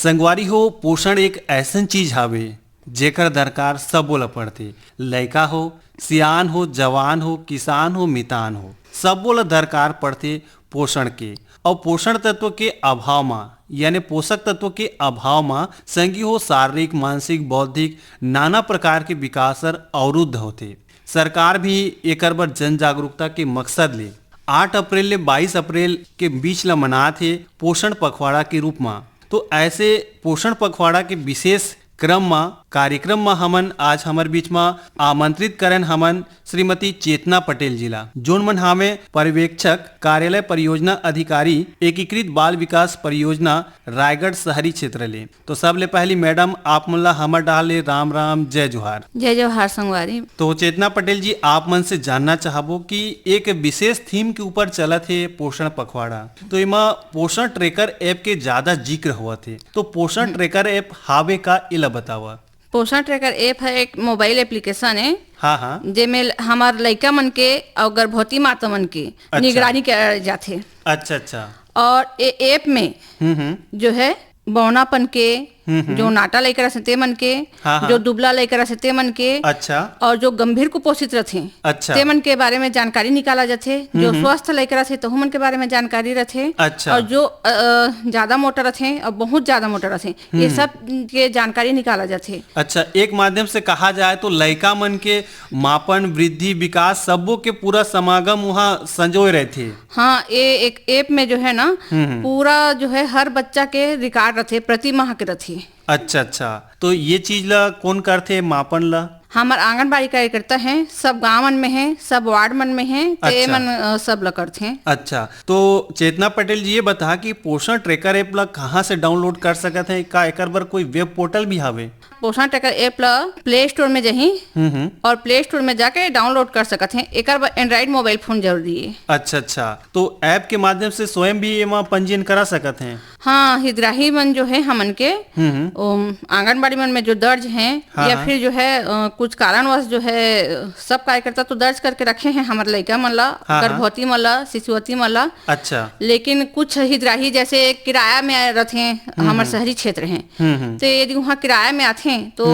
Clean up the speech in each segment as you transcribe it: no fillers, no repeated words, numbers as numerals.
संगवारी हो पोषण एक ऐसन चीज हावे जेकर दरकार सबो ला पड़थे। लइका हो, सियान हो, जवान हो, किसान हो, मितान हो, सबो ला दरकार पड़थे पोषण के। और पोषण तत्व के अभाव में यानी पोषक तत्व के अभाव में संगी हो शारीरिक, मानसिक, बौद्धिक नाना प्रकार के विकास अवरुद्ध होते। सरकार भी एकर बर जन जागरूकता के मकसद ले 8 अप्रैल ले 22 अप्रैल के बीच ला मनात हे पोषण पखवाड़ा के रूप में। तो ऐसे पोषण पखवाड़ा के विशेष कार्यक्रम में हमन आज हमारे बीच में आमंत्रित करन हमन श्रीमती चेतना पटेल जिला जोन मन हमें पर्यवेक्षक कार्यालय परियोजना अधिकारी एकीकृत बाल विकास परियोजना रायगढ़ शहरी क्षेत्र ले। तो सबले पहली मैडम आप मन ला हमर डाले राम राम जय जोहार। जय जोहार संगवारी। तो चेतना पटेल जी आप मन से जानना चाहबो कि एक विशेष थीम के ऊपर चलत है पोषण पखवाड़ा, तो इमा पोषण ट्रैकर ऐप के ज्यादा जिक्र हुआ थे। तो पोषण ट्रैकर ऐप हावे का इला बतावा। पोषण ट्रैकर ऐप है एक मोबाइल एप्लीकेशन है। हाँ जेमे हमार लइका मन के और गर्भवती माता मन के निगरानी किया जाथे। अच्छा। और ये ऐप में जो है बौनापन के जो नाटा लइका रहते ते मन के, जो दुबला लइका रहते ते मन के, अच्छा, और जो गंभीर कुपोषित रहते अच्छा, ते मन के बारे में जानकारी निकाला जाथे। जो स्वस्थ लइका रहते तो मन के बारे में जानकारी रहते। अच्छा, और जो ज्यादा मोटा रहते और बहुत ज्यादा मोटा रहते ये सब के जानकारी निकाला जाथे। अच्छा, एक माध्यम से कहा जाए तो लइका मन के मापन, वृद्धि, विकास सबो के पूरा समागम वहाँ संजोए रहते। हाँ, ये एक ऐप में जो है ना पूरा जो है हर बच्चा के रिकॉर्ड रहते, प्रति माह के रहते। अच्छा, तो ये चीज ला कौन करते मापन ला? हमार आंगनबाड़ी कार्यकर्ता है, सब गाँव मन में है, सब वार्ड मन में है। अच्छा, मन सब ला करते हैं। अच्छा, तो चेतना पटेल जी ये बता कि पोषण ट्रैकर ऐप ला कहाँ से डाउनलोड कर सकते हैं? का एकर बर कोई वेब पोर्टल भी हावे? पोषण ट्रैकर ऐप ला प्ले स्टोर में जही और प्ले स्टोर में जाके डाउनलोड कर सकते हैं। एकर बर एंड्रॉइड मोबाइल फोन जरूरी है। अच्छा, तो ऐप के माध्यम से स्वयं भी एमा पंजीयन करा सकते हैं? हाँ, हितग्राही मन जो है हमन के आंगनबाड़ी मन में जो दर्ज हैं या फिर जो है कुछ कारणवश जो है सब कार्यकर्ता तो दर्ज करके रखे हैं हमारे लड़का मन ला, गर्भवती मन ला, शिशुवती मन ला। अच्छा, लेकिन कुछ हितग्राही जैसे किराया में रहते हैं, हमारे शहरी क्षेत्र हैं, तो यदि वहाँ किराया में आते हैं तो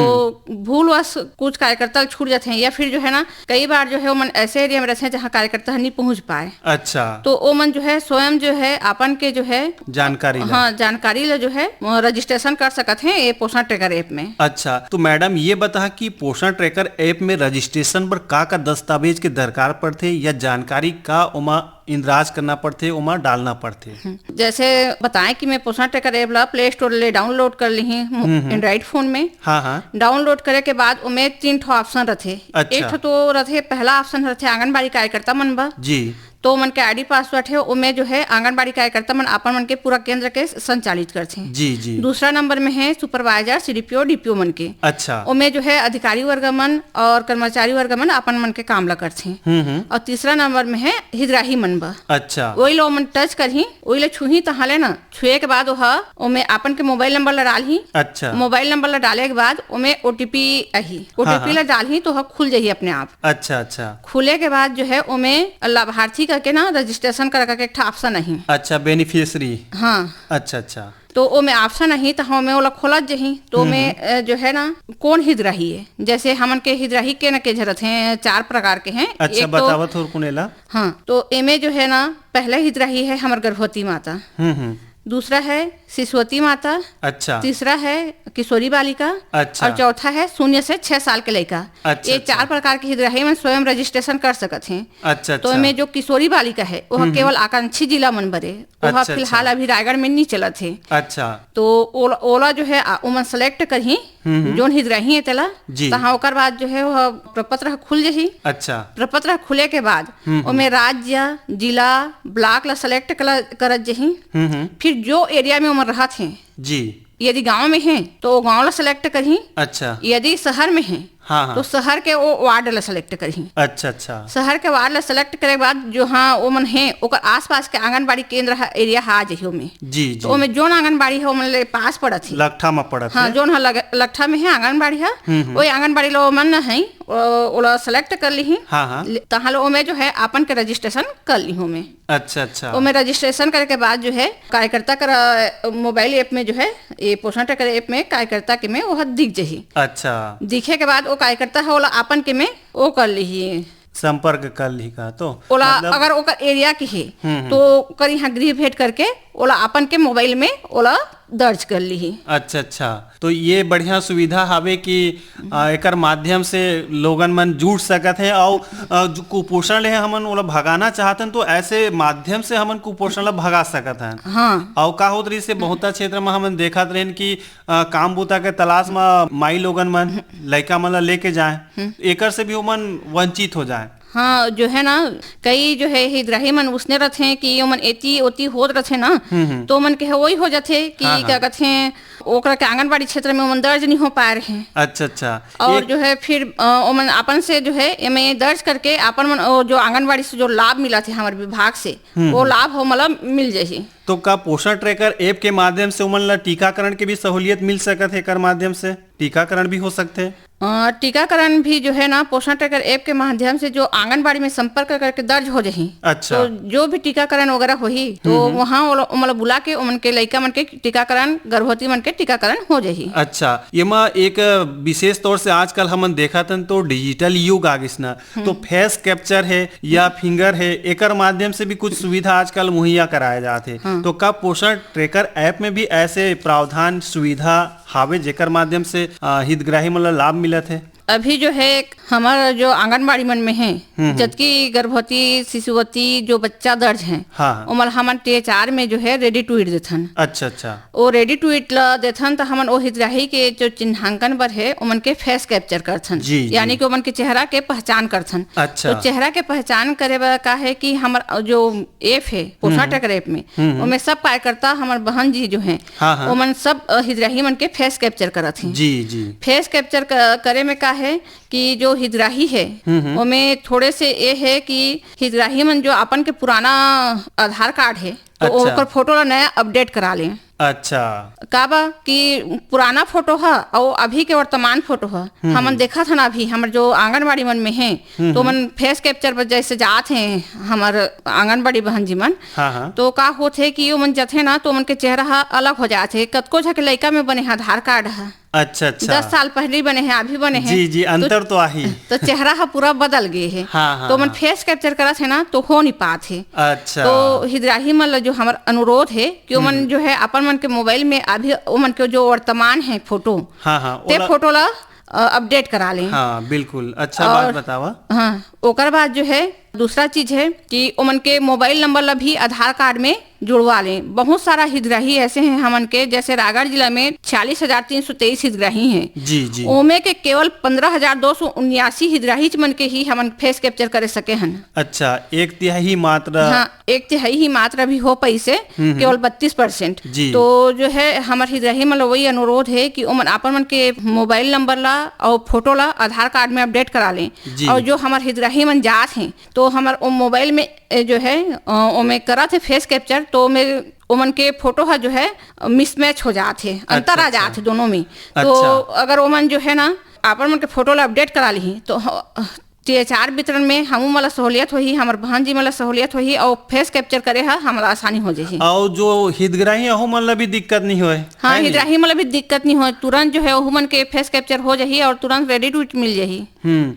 भूलवश कुछ कार्यकर्ता छूट जाते हैं। या फिर जो है ना कई बार जो है वो मन ऐसे एरिया में रहते हैं जहाँ कार्यकर्ता नहीं पहुँच पाए। अच्छा, तो वो मन जो है स्वयं जो है अपन के जो है जानकारी ला जो है रजिस्ट्रेशन कर सकते हैं ये पोषण ट्रैकर ऐप में। अच्छा, तो मैडम ये बता कि पोषण ट्रैकर ऐप में रजिस्ट्रेशन पर का दस्तावेज के दरकार पड़ते या जानकारी का उमा इंद्राज करना पड़ते, उमा डालना पड़ते? जैसे बताएं कि मैं पोषण ट्रैकर ऐप ला प्ले स्टोर ले डाउनलोड कर ली एंड्रॉइड फोन में। हाँ, डाउनलोड करे के बाद उमें 3 ठो ऑप्शन रहते। अच्छा, एक तो रहते पहला ऑप्शन रहते आंगनबाड़ी कार्यकर्ता मन बा जी, तो मन के आईडी पासवर्ड है उमें जो है आंगनबाड़ी कार्यकर्ता मन अपन मन के पूरा केंद्र के संचालित करते हैं। जी। दूसरा नंबर में है सुपरवाइजर, सीडीपीओ, डीपीओ मन के। अच्छा, उमें जो है अधिकारी वर्ग मन और कर्मचारी वर्ग मन अपन मन के काम ला करते हैं। और तीसरा नंबर में है हितग्राही मन बा। अच्छा, वही लो मन टच करही, वही ले छुही तहाँ ले ना छुए के बाद उमें अपन के मोबाइल नंबर ला डालही। अच्छा, मोबाइल नंबर ला डाले के बाद उमें ओटीपी आही, ओटीपी ला डालही तो खुल जाही अपने आप। अच्छा, खुले के बाद जो है उमें लाभार्थी करके ना रजिस्ट्रेशन कर के एक ऑप्शन नहीं। अच्छा, बेनिफिशियरी। हाँ, अच्छा, तो ओ में ऑप्शन नहीं तो हमें ओला खोलत जही तो में जो है ना कौन हितग्राही है। जैसे हमन के हितग्राही के न के जरूरत हैं 4 प्रकार के हैं। अच्छा, बतावत हो कुनेला। हाँ, तो एमे जो है ना पहले हितग्राही है हमार गर्भवती माता, दूसरा है शिशुवती माता, अच्छा, तीसरा है किशोरी बालिका, अच्छा, और चौथा है 0 से 6 साल के लड़का। अच्छा, ये 4 प्रकार के हितग्राही में स्वयं रजिस्ट्रेशन कर सकते हैं। अच्छा, तो में जो किशोरी बालिका है वह केवल आकांक्षी जिला मन बरे, वह फिलहाल अभी रायगढ़ में नहीं चला थे। अच्छा, तो ओला जो है उमन सेलेक्ट करही जोन हितग्राही है तेला, तहाँ ओकर बाद जो है वह प्रपत्र खुल जही। अच्छा, प्रपत्र खुले के बाद उमें राज्य, जिला, ब्लॉक ला सेलेक्ट करत जही। फिर जो एरिया में उमर रहत हैं जी, यदि गांव में है तो गांव ला सेलेक्ट करही। अच्छा, यदि शहर में है तो शहर के वो वार्ड ला सेलेक्ट करही। अच्छा, शहर के वार्ड ला सेलेक्ट करे के बाद जो वो मन है ओकर आसपास के आंगनबाड़ी केंद्र एरिया आ जही ओमे। जी, तो ओमे जोन आंगनबाड़ी है ओमन ले पास पड़त है, लखठा में पड़त। हाँ, जोन लखठा में है आंगनबाड़ी है, वही आंगनबाड़ी लो मन है ओला सेलेक्ट कर ली। हाँ हाँ। तहाँ लो में जो है आपन के रजिस्ट्रेशन कर ली हूँ मैं। अच्छा अच्छा। वो में रजिस्ट्रेशन करने के बाद जो है कार्यकर्ता का मोबाइल ऐप में जो है ये पोषण ट्रैकर ऐप में कार्यकर्ता के में वो दिख जाही। अच्छा। दिखे के बाद वो कार्यकर्ता है ओला आपन के में वो कर ली संपर्क कर ली का तो ओला मतलब... अगर ओकर एरिया के है तो ओकर यहाँ गृह भेंट करके ओला अपन के मोबाइल में ओला दर्ज कर ली। अच्छा अच्छा। तो ये बढ़िया सुविधा हावे कि एकर माध्यम से लोगन मन जुड़ सकत हैं और जो कुपोषण ले हमन ओला भगाना चाहतन तो ऐसे माध्यम से हमन कुपोषण ला भगा सकत हैं। हाँ। और का होत रही से बहुत क्षेत्र में हमन देखत रहन कि काम बूता के तलाश में माई लोगन मन लड़का मन ला लेके जाए, एकर से भी ओमन वंचित हो जाए। हाँ जो है ना कई जो है हितग्राही मन उसने रहते हैं कि मन एती ओती होत रहते ना तो मन के वही हो जाते कि हाँ, क्या कहते हैं ओकरा के आंगनबाड़ी क्षेत्र में ओमन दर्ज नहीं हो पा रहे हैं। अच्छा अच्छा। और जो है फिर ओमन अपन से जो है एमे दर्ज करके अपन मन जो आंगनबाड़ी से जो लाभ मिला थे हमारे विभाग से वो लाभ हो मतलब मिल जाए। तो का पोषण ट्रैकर ऐप के माध्यम से उमन ला टीकाकरण के भी सहूलियत मिल सकत है, एकर माध्यम से टीकाकरण भी हो सकते हैं। टीकाकरण भी जो है ना पोषण ट्रैकर ऐप के माध्यम से जो आंगनबाड़ी में संपर्क करके दर्ज हो जाही। अच्छा। तो जो भी टीकाकरण वगैरह होही तो वहाँ मतलब बुला के उमन के लड़का मन के टीकाकरण गर्भवती मन के टीकाकरण हो जाही। अच्छा। ये में एक विशेष तौर से आजकल हमन देखा तन तो डिजिटल युग आ गिस ना, तो फेस कैप्चर है या फिंगर है एकर माध्यम से भी कुछ सुविधा आजकल मुहैया कराए जाते। तो का पोषण ट्रैकर ऐप में भी ऐसे प्रावधान सुविधा हावे जेकर माध्यम से हितग्राही मन ला लाभ मिलत है? अभी जो है हमारा जो आंगनबाड़ी मन में है जबकि गर्भवती शिशुवती जो बच्चा दर्ज है उमल हमन THR में जो है रेडी टू ईट देथन। अच्छा अच्छा। वो रेडी टू ईट ला देथन तो हमन वो हितग्राही के जो चिन्हांकन बर है उमन के फेस कैप्चर करथन, यानी कि उमन के चेहरा के पहचान करथन। अच्छा। तो चेहरा के पहचान करे बर का है कि हमार जो ऐप है पोषण ट्रैकर ऐप में उनमें सब कार्यकर्ता हमार बहन जी जो है उमन सब हितग्राही मन के फेस कैप्चर करत हैं। जी जी। फेस कैप्चर करे में का है कि जो हितग्राही है उनमें थोड़े से ये है कि हितग्राही मन जो अपन के पुराना आधार कार्ड है तो अच्छा। ओकर फोटो ला नया अपडेट करा लें। अच्छा। काबा कि पुराना फोटो है और अभी के वर्तमान फोटो है हमन देखा था ना अभी हमारे जो आंगनबाड़ी मन में है तो मन फेस कैप्चर पर जैसे जाते हैं हमारे आंगनबाड़ी बहन जी मन। हाँ। तो का होते कि मन जाते ना तो मन के चेहरा अलग हो जाते, कतको झके लड़का में बने है आधार कार्ड है। अच्छा अच्छा। 10 साल पहले बने हैं अभी बने हैं। जी जी अंतर तो आही। तो चेहरा है पूरा बदल गए है। हाँ, तो मन फेस कैप्चर करा थे ना तो हो नहीं पाते। अच्छा। तो हितग्राही मन जो हमारा अनुरोध है कि मन जो है अपन मन के मोबाइल में अभी उमन के जो वर्तमान है फोटो ते फोटो ला अपडेट करा लें। हाँ बिल्कुल अच्छा बात बतावा। हाँ ओकर बाद जो है दूसरा चीज है कि उमन के मोबाइल नंबर ला भी आधार कार्ड में जुड़वा लें। बहुत सारा हितग्राही ऐसे हैं हमन के जैसे रायगढ़ जिला में 46,323 हितग्राही हैं। जी जी। ओमे के केवल 15,279 हितग्राही मन के ही हमन फेस कैप्चर करे सके हन। अच्छा 1/3 मात्रा। हाँ 1/3 ही मात्रा भी हो पाई से केवल 32%। तो जो है हमारे हितग्राही मन वही अनुरोध है कि उमन अपन मन के मोबाइल नंबर ला और फोटो ला आधार कार्ड में अपडेट करा लें। और जो हमारे हितग्राही मन जात हैं तो हमारे मोबाइल में जो है ओमे करा थे फेस कैप्चर तो मेरे ओमन के फोटो है जो है मिसमैच हो जाते हैं, अंतर आ जाते दोनों में। तो अगर ओमन जो है ना अपन मन के फोटो ला अपडेट करा ली तो THR वितरण में हमू मला सहूलियत होही, हमार बहन जी मला सहूलियत होही और फेस कैप्चर करे है हमारा आसानी हो जाही। और जो हितग्राही हो मन ला भी दिक्कत नहीं होए। हाँ हितग्राही मला भी दिक्कत नहीं हो, तुरंत जो है वो मन के फेस कैप्चर हो जाही और तुरंत रेडी टू ईट मिल जाही।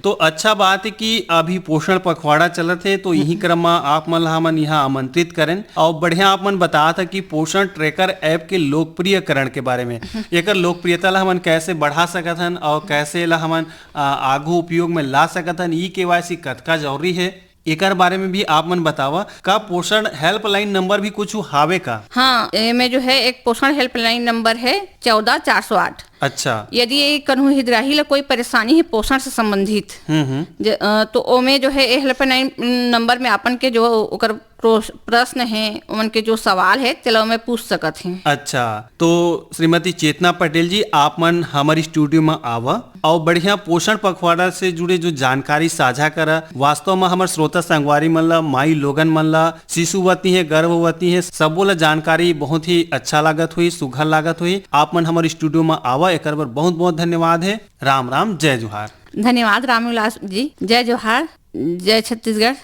तो अच्छा बात है कि अभी पोषण पखवाड़ा चलत है तो यही क्रम में आप मन हमन यहाँ आमंत्रित करें और बढ़िया आप मन बता था कि पोषण ट्रैकर ऐप के लोकप्रियकरण के बारे में, एकर लोकप्रियता ला हमन कैसे बढ़ा सकत हन और कैसे ला हमन आगू उपयोग में ला सकत हन, KYC कतका जरूरी है एकर बारे में भी आप मन बतावा। का पोषण हेल्पलाइन नंबर भी कुछ हावे का? हाँ में जो है एक पोषण हेल्पलाइन नंबर है 14 408। अच्छा। यदि कन्हू हितग्राही ला कोई परेशानी है पोषण से संबंधित तो ओमे जो है हेल्पलाइन नंबर में अपन के जो ओकर प्रश्न है उनके के जो सवाल है तेला में पूछ सकत हैं। अच्छा तो श्रीमती चेतना पटेल जी आप मन हमारी स्टूडियो में आवा और बढ़िया पोषण पखवाड़ा से जुड़े जो जानकारी साझा करा। वास्तव में हमारे श्रोता संगवारी मन ला माई लोगन मन ला शिशुवती है गर्भवती है सबो ला जानकारी बहुत ही अच्छा लागत हुई, सुघर लागत हुई। आप मन हमारी स्टूडियो में आवा एकर बर बहुत बहुत धन्यवाद है। राम राम जय जोहार। धन्यवाद रामविलास जी। जय जोहार, जय छत्तीसगढ़।